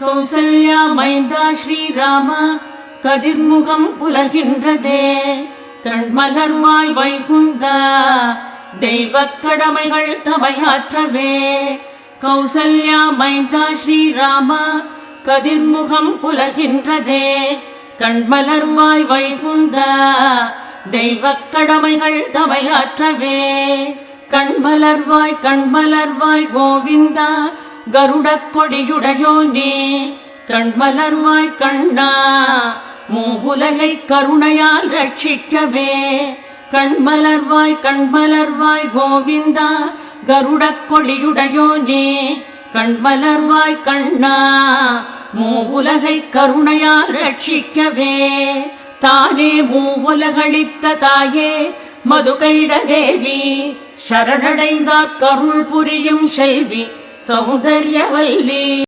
கௌசல்யா மைந்தா ஸ்ரீராம கதிர்முகம் புலர்கின்றதே கண்மலர்வாய் வைகுந்த தெய்வக் கடமைகள் தமையாற்றவே. கௌசல்யா மைந்தா ஸ்ரீராம கதிர்முகம் புலர்கின்றதே கண்மலர்வாய் வைகுந்த தெய்வக் கடமைகள் தமையாற்றவே. கண்மலர்வாய் கோவிந்தா கருடக் கொடியுடையோனே கண்மலர்வாய் கண்ணா மூவுலகை கருணையால் ரட்சிக்கவே. கண்மலர்வாய் கோவிந்தா கருடக் கொடியுடையோனே கண்மலர்வாய் கண்ணா மூவுலகை கருணையால் ரட்சிக்கவே. தானே மூவுலகளித்த தாயே மதுகைட தேவி சரணடைந்தார் கருள் புரியும் செல்வி சௌந்தர்யவல்லி.